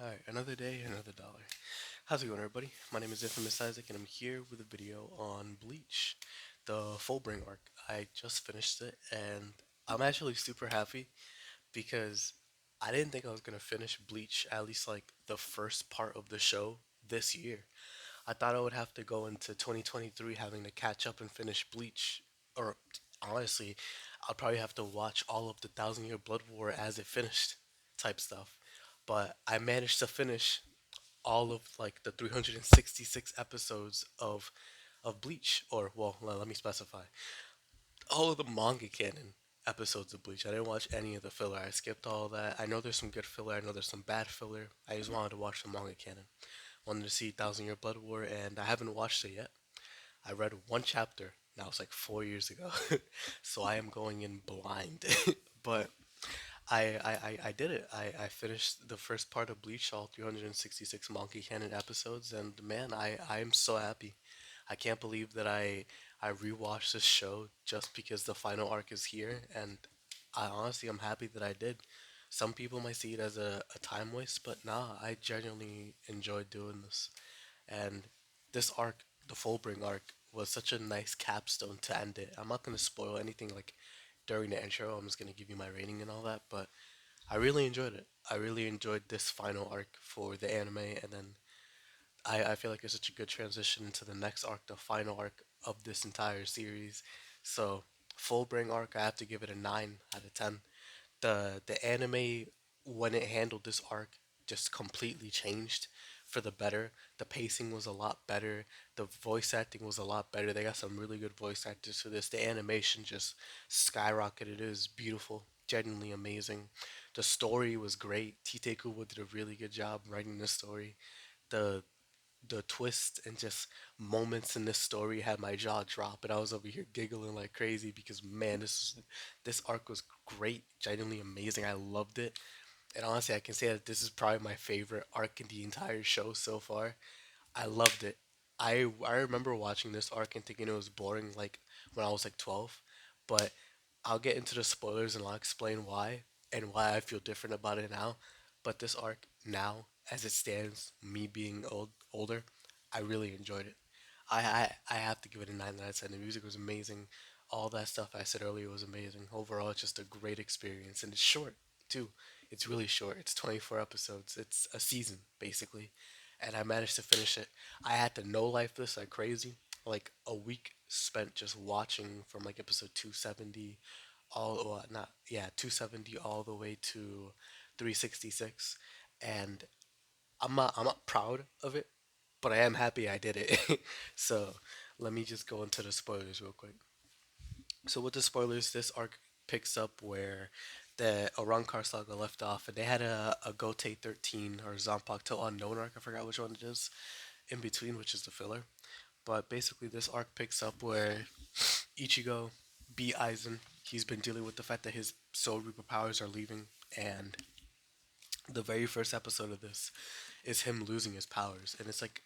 Alright, another day, another dollar. How's it going, everybody? My name is Infamous Isaac, and I'm here with a video on Bleach, the Fullbring arc. I just finished it, and I'm actually super happy because I didn't think I was gonna finish Bleach, at least like the first part of the show this year. I thought I would have to go into 2023 having to catch up and finish Bleach, or honestly, I'll probably have to watch all of the Thousand Year Blood War as it finished, type stuff. But I managed to finish all of like the 366 episodes of Bleach, or well, let me specify, all of the manga canon episodes of Bleach. I didn't watch any of the filler. I skipped all that. I know there's some good filler. I know there's some bad filler. I just wanted to watch the manga canon. Wanted to see Thousand Year Blood War, and I haven't watched it yet. I read one chapter. That was like 4 years ago, so I am going in blind. But I did it. I finished the first part of Bleach, all 366 Monkey Cannon episodes, and man, I am so happy. I can't believe that I rewatched this show just because the final arc is here, and I honestly I'm happy that I did. Some people might see it as a time waste, but nah, I genuinely enjoyed doing this. And this arc, the Fullbring arc, was such a nice capstone to end it. I'm not gonna spoil anything like during the intro. I'm just gonna give you my rating and all that, but I really enjoyed it. I really enjoyed this final arc for the anime, and then I feel like it's such a good transition into the next arc, the final arc of this entire series. So, Fullbring arc, I have to give it a 9 out of 10. The anime, when it handled this arc, just completely changed for the better. The pacing was a lot better. The voice acting was a lot better. They got some really good voice actors for this. The animation just skyrocketed. It is beautiful, genuinely amazing. The story was great. Tite Kubo did a really good job writing the story. The the twist and just moments in this story had my jaw drop, and I was over here giggling like crazy because man, this arc was great, genuinely amazing. I loved it, and honestly, I can say that this is probably my favorite arc in the entire show so far. I loved it. I remember watching this arc and thinking it was boring, like when I was like 12, but I'll get into the spoilers and I'll explain why and why I feel different about it now. But this arc now, as it stands, me being older, I really enjoyed it. I have to give it a 9 out of 10. The music was amazing. All that stuff I said earlier was amazing. Overall, it's just a great experience, and it's short too. It's really short. It's 24 episodes. It's a season basically, and I managed to finish it. I had to no life this like crazy. Like a week spent just watching from like episode 270 all well, not yeah 270 all the way to 366, and I'm not proud of it, but I am happy I did it. So let me just go into the spoilers real quick. So with the spoilers, this arc picks up where the Arankar saga left off, and they had a Gote 13 or Zanpakuto Unknown arc. I forgot which one it is in between, which is the filler. But basically, this arc picks up where Ichigo beat Aizen. He's been dealing with the fact that his Soul Reaper powers are leaving, and the very first episode of this is him losing his powers, and it's like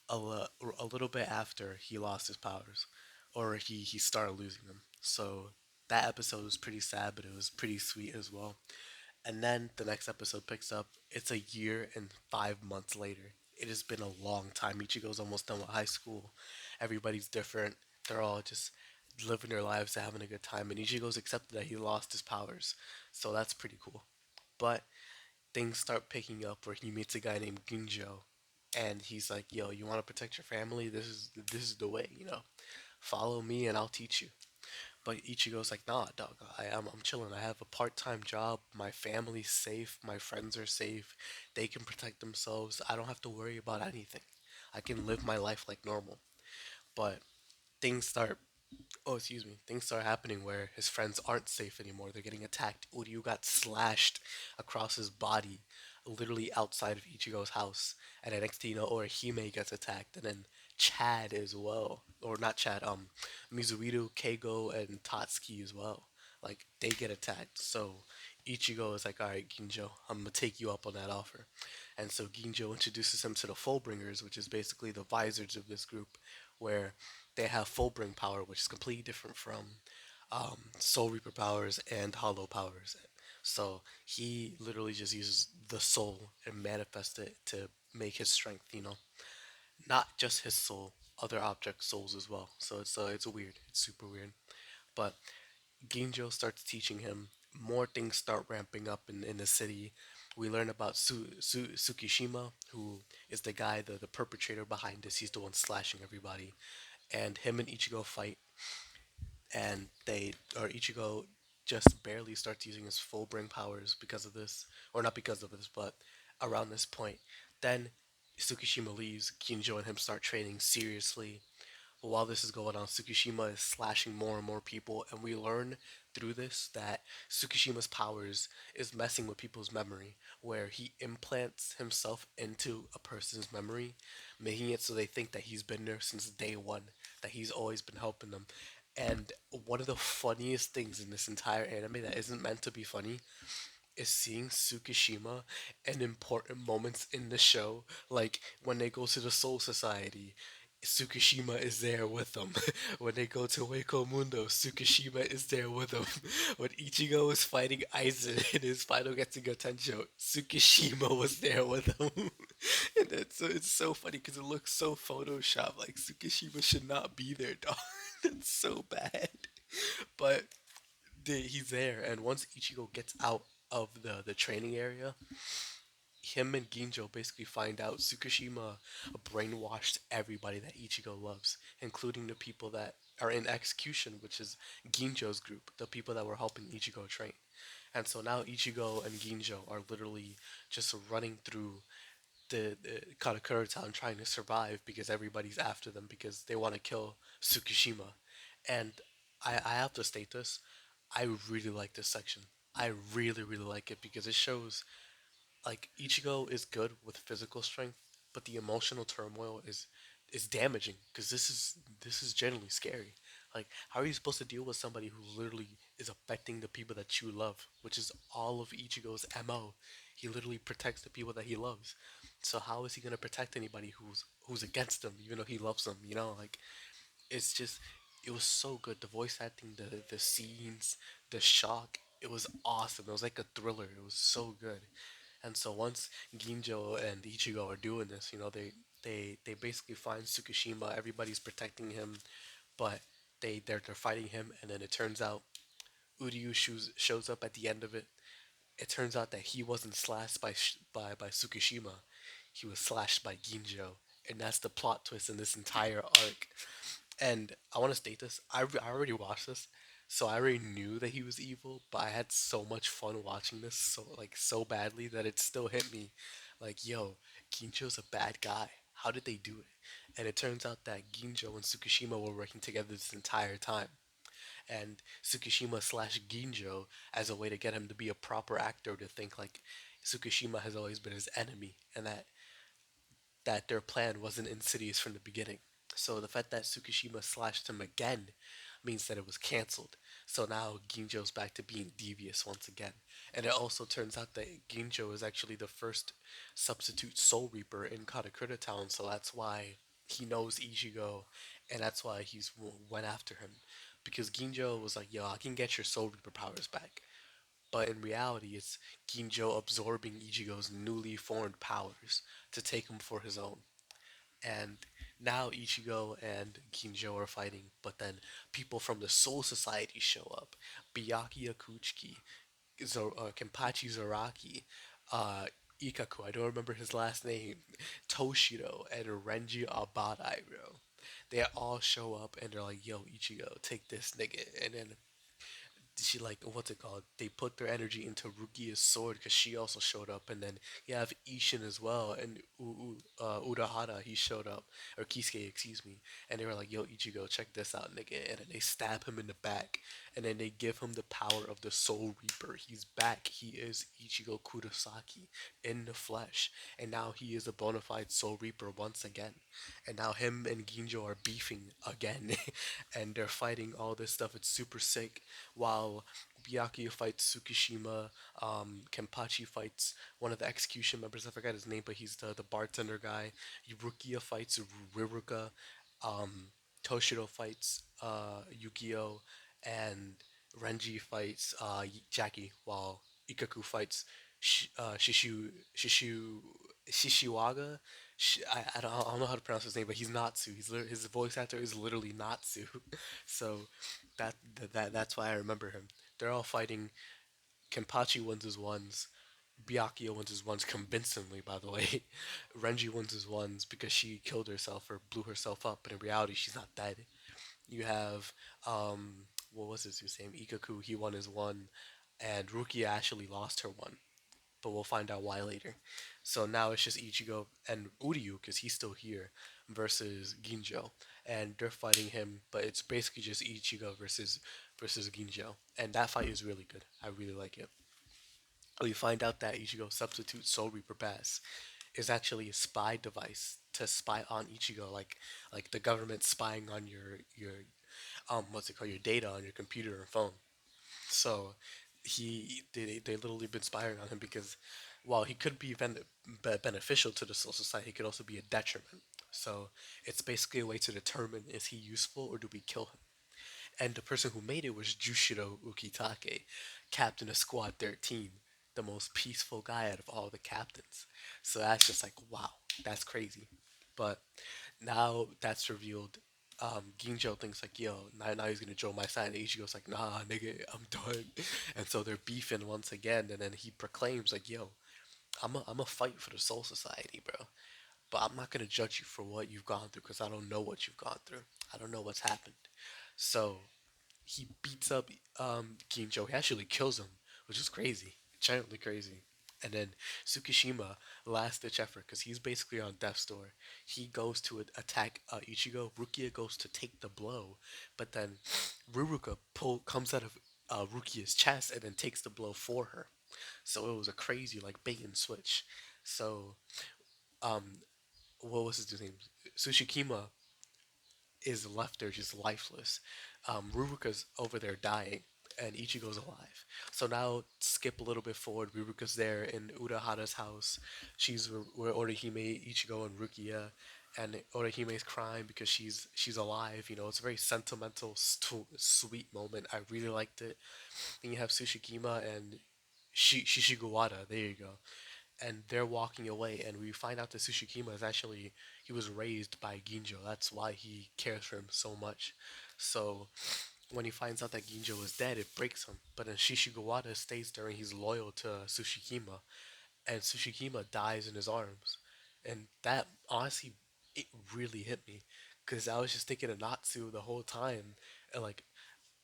a little bit after he lost his powers, or he started losing them. So that episode was pretty sad, but it was pretty sweet as well. And then the next episode picks up. It's a year and 5 months later. It has been a long time. Ichigo's almost done with high school. Everybody's different. They're all just living their lives and having a good time. And Ichigo's accepted that he lost his powers. So that's pretty cool. But things start picking up where he meets a guy named Ginjo, and he's like, "Yo, you want to protect your family? This is the way, you know. Follow me, and I'll teach you." But Ichigo's like, "Nah, dog. I'm chilling. I have a part-time job. My family's safe. My friends are safe. They can protect themselves. I don't have to worry about anything. I can live my life like normal." But things start things start happening where his friends aren't safe anymore. They're getting attacked. Uryu got slashed across his body, literally outside of Ichigo's house. And then next thing you know, Orihime gets attacked, and then Chad as well, or not Chad, Mizuiru, Keigo, and Tatsuki as well. Like they get attacked. So Ichigo is like, all right, Ginjo, I'm gonna take you up on that offer. And so Ginjo introduces him to the Fullbringers, which is basically the visors of this group, where they have Fullbring power, which is completely different from Soul Reaper powers and Hollow powers. So he literally just uses the soul and manifests it to make his strength. Not just his soul, other object souls as well. So it's weird. It's super weird. But Ginjo starts teaching him. More things start ramping up in the city. We learn about Tsukishima, who is the guy, the perpetrator behind this. He's the one slashing everybody. And him and Ichigo fight, and Ichigo just barely starts using his full bring powers because of this, or not because of this, but around this point. Then Tsukishima leaves. Ginjo and him start training seriously. But while this is going on, Tsukishima is slashing more and more people, and we learn through this that Tsukishima's powers is messing with people's memory, where he implants himself into a person's memory, making it so they think that he's been there since day one, that he's always been helping them. And one of the funniest things in this entire anime that isn't meant to be funny is seeing Tsukishima in important moments in the show, like when they go to the Soul Society. Tsukishima is there with them. When they go to Wako Mundo, Tsukishima is there with them. When Ichigo is fighting Aizen in his final Getsuga Tensho, Tsukishima was there with them. And it's so funny because it looks so Photoshop. Like Tsukishima should not be there, dog. It's so bad. But he's there, and once Ichigo gets out of the training area, him and Ginjo basically find out Tsukushima brainwashed everybody that Ichigo loves, including the people that are in execution, which is Ginjo's group, the people that were helping Ichigo train. And so now Ichigo and Ginjo are literally just running through the Karakura town trying to survive because everybody's after them because they want to kill Tsukushima. And I have to state this. I really like this section. I really, really like it because it shows like Ichigo is good with physical strength, but the emotional turmoil is damaging because this is generally scary. Like, how are you supposed to deal with somebody who literally is affecting the people that you love, which is all of Ichigo's MO? He literally protects the people that he loves. So how is he gonna protect anybody who's against him, even though he loves them? Like it's just it was so good. The voice acting, the scenes, the shock. It was awesome. It was like a thriller. It was so good. And so once Ginjo and Ichigo are doing this, they basically find Tsukushima. Everybody's protecting him, but they're fighting him, and then it turns out Uryu shows up at the end of it. It turns out that he wasn't slashed by Tsukushima. He was slashed by Ginjo, and that's the plot twist in this entire arc. And I want to state this. I already watched this, so I already knew that he was evil. But I had so much fun watching this, so badly that it still hit me. Like, yo, Ginjo's a bad guy. How did they do it? And it turns out that Ginjo and Tsukushima were working together this entire time. And Tsukushima slash Ginjo as a way to get him to be a proper actor to think like Tsukushima has always been his enemy, and that their plan wasn't insidious from the beginning. So the fact that Tsukishima slashed him again means that it was cancelled. So now Ginjo's back to being devious once again. And it also turns out that Ginjo is actually the first substitute Soul Reaper in Katakura Town, so that's why he knows Ichigo, and that's why he's went after him. Because Ginjo was like, yo, I can get your Soul Reaper powers back. But in reality, it's Ginjo absorbing Ichigo's newly formed powers to take him for his own. And now Ichigo and Ginjo are fighting, but then people from the Soul Society show up. Byakuya Kuchiki, Kenpachi Zaraki, uh, Ikaku, I don't remember his last name, Toshiro, and Renji Abadai, bro. They all show up and they're like, yo, Ichigo, take this nigga. And then she like what's it called? They put their energy into Rukia's sword because she also showed up, and then you have Ishin as well, and Urahara he showed up, or Kisuke, excuse me, and they were like, "Yo, Ichigo, check this out, nigga," and then they stab him in the back, and then they give him the power of the Soul Reaper. He's back. He is Ichigo Kurosaki in the flesh, and now he is a bona fide Soul Reaper once again, and now him and Ginjo are beefing again, and they're fighting all this stuff. It's super sick while Byakuya fights Tsukishima, Kenpachi fights one of the execution members. I forgot his name, but he's the bartender guy. Rukia fights Riruka. Um, Toshiro fights Yukio, and Renji fights Jackie. While Ikaku fights Shishu Shishiwaga. I don't know how to pronounce his name, but he's Natsu. His voice actor is literally Natsu. So that's why I remember him. They're all fighting. Kenpachi wins his ones. Byakuya wins his ones convincingly, by the way. Renji wins his ones because she killed herself or blew herself up, but in reality, she's not dead. You have, what was his name? Ikaku, he won his one, and Rukia actually lost her one, but we'll find out why later. So now it's just Ichigo and Uryu, because he's still here, versus Ginjo, and they're fighting him, but it's basically just Ichigo versus Ginjo, and that fight is really good. I really like it. We find out that Ichigo's substitute Soul Reaper Pass is actually a spy device to spy on Ichigo, like the government spying on your what's it called, your data on your computer or phone. So they literally been spying on him because while he could be beneficial to the Soul Society, he could also be a detriment. So it's basically a way to determine is he useful or do we kill him. And the person who made it was Jushiro Ukitake, captain of Squad 13, the most peaceful guy out of all the captains. So that's just like, wow, that's crazy. But now that's revealed. Ginjo thinks like, yo, now he's gonna join my side. And Ichigo's like, nah, nigga, I'm done. And so they're beefing once again. And then he proclaims like, yo, I'm a fight for the Soul Society, bro. But I'm not gonna judge you for what you've gone through because I don't know what you've gone through. I don't know what's happened. So he beats up Ginjo. He actually kills him, which is crazy, genuinely crazy. And then Tsukishima, last ditch effort, because he's basically on death's door. He goes to attack Ichigo. Rukia goes to take the blow, but then Ruruka comes out of Rukia's chest and then takes the blow for her. So it was a crazy like bait and switch. So um, what was his name? Tsushikima is left there just lifeless. Ruruka's over there dying, and Ichigo's alive. So now skip a little bit forward. Ruruka's there in Urahara's house. She's where Orihime, Ichigo, and Rukia, and Orihime's crying because she's alive. You know, it's a very sentimental, sweet moment. I really liked it. Then you have Tsushikima and Shishiguwara. There you go, and they're walking away, and we find out that Tsushikima is actually he was raised by Ginjo. That's why he cares for him so much. So when he finds out that Ginjo is dead, it breaks him. But then Shishigawada stays there and he's loyal to Tsushikima, and Tsushikima dies in his arms, and that honestly it really hit me because I was just thinking of Natsu the whole time, and like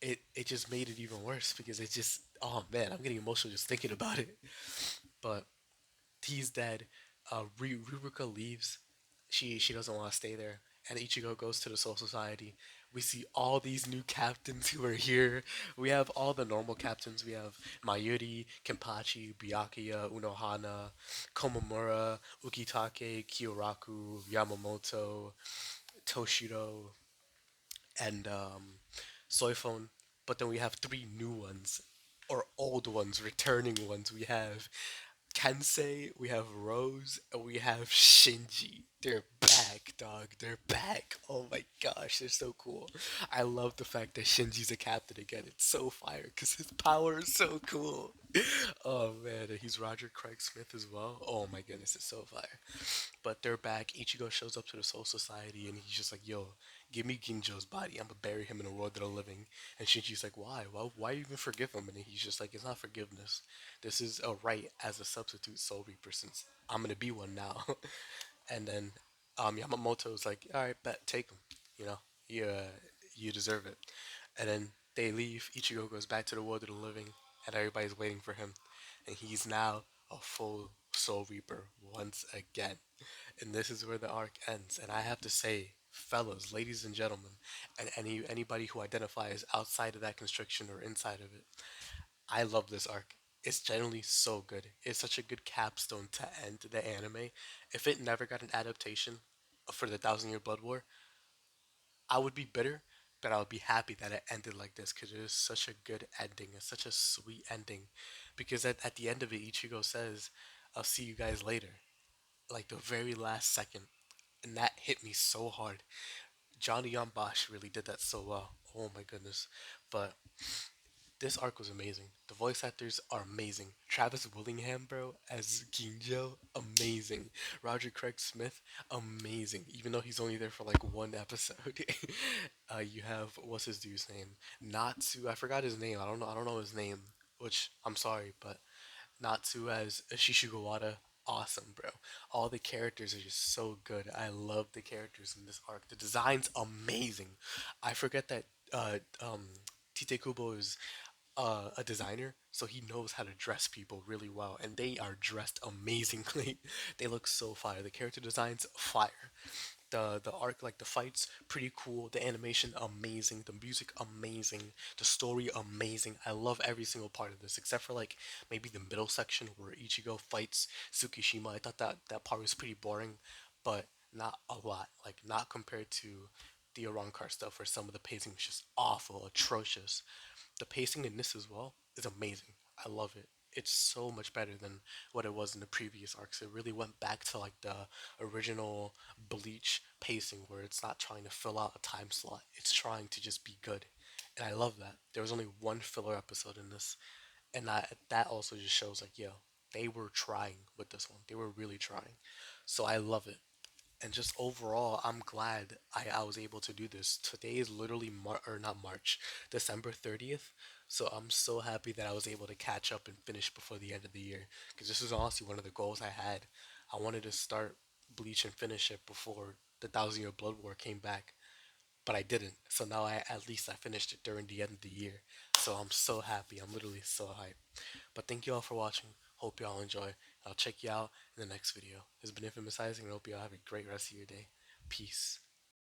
it just made it even worse because it just oh man I'm getting emotional just thinking about it. But he's dead. Ruruka leaves. She doesn't want to stay there, and Ichigo goes to the Soul Society. We see all these new captains who are here. We have all the normal captains. We have Mayuri, Kenpachi, Byakuya, Unohana, Komamura, Ukitake, Kyoraku, Yamamoto, Toshiro, and Soifone. But then we have three new ones, or old ones, returning ones. We have Kensei, we have Rose, and we have Shinji. They're back, dog. They're back. Oh my gosh, they're so cool. I love the fact that Shinji's a captain again. It's so fire because his power is so cool. Oh man, and he's Roger Craig Smith as well. Oh my goodness, it's so fire. But they're back. Ichigo shows up to the Soul Society and he's just like, yo, give me Ginjo's body. I'm gonna bury him in the world of the living. And Shinji's like, why? Why even forgive him? And he's just like, it's not forgiveness. This is a right as a substitute Soul Reaper since I'm gonna be one now. And then Yamamoto's like, all right, bet, take him. You know, you deserve it. And then they leave. Ichigo goes back to the world of the living, and everybody's waiting for him. And he's now a full Soul Reaper once again. And this is where the arc ends. And I have to say, fellas, ladies and gentlemen, and anybody who identifies outside of that constriction or inside of it, I love this arc. It's generally so good. It's such a good capstone to end the anime. If it never got an adaptation for the Thousand Year Blood War, I would be bitter, but I would be happy that it ended like this because it is such a good ending. It's such a sweet ending. Because at the end of it, Ichigo says, I'll see you guys later. Like the very last second. And that hit me so hard. Johnny Yambash really did that so well. Oh my goodness. But This arc was amazing. The voice actors are amazing. Travis Willingham, bro, as Ginjo, amazing. Roger Craig Smith, amazing. Even though he's only there for like one episode. You have what's his dude's name? Natsu. I forgot his name. I don't know. I don't know his name. Which I'm sorry, but Natsu as Shishigawara, awesome, bro. All the characters are just so good. I love the characters in this arc. The design's amazing. I forget that Tite Kubo is a designer, so he knows how to dress people really well, and they are dressed amazingly. They look so fire. The character designs fire. The arc, like the fights, pretty cool. The animation amazing. The music amazing. The story amazing. I love every single part of this, except for like maybe the middle section where Ichigo fights Tsukishima. I thought that part was pretty boring, but not a lot. Like not compared to the Arankar stuff, where some of the pacing was just awful, atrocious. The pacing in this as well is amazing. I love it. It's so much better than what it was in the previous arcs. It really went back to like the original Bleach pacing where it's not trying to fill out a time slot. It's trying to just be good. And I love that. There was only one filler episode in this. And that also just shows like, yo, they were trying with this one. They were really trying. So I love it. And just overall, I'm glad I was able to do this. Today is literally or not March, December 30th. So I'm so happy that I was able to catch up and finish before the end of the year. Because this was honestly one of the goals I had. I wanted to start Bleach and finish it before the Thousand Year Blood War came back, but I didn't. So now at least I finished it during the end of the year. So I'm so happy. I'm literally so hyped. But thank you all for watching. Hope y'all enjoy. I'll check you out in the next video. This has been Infamous Isaac, and I hope y'all have a great rest of your day. Peace.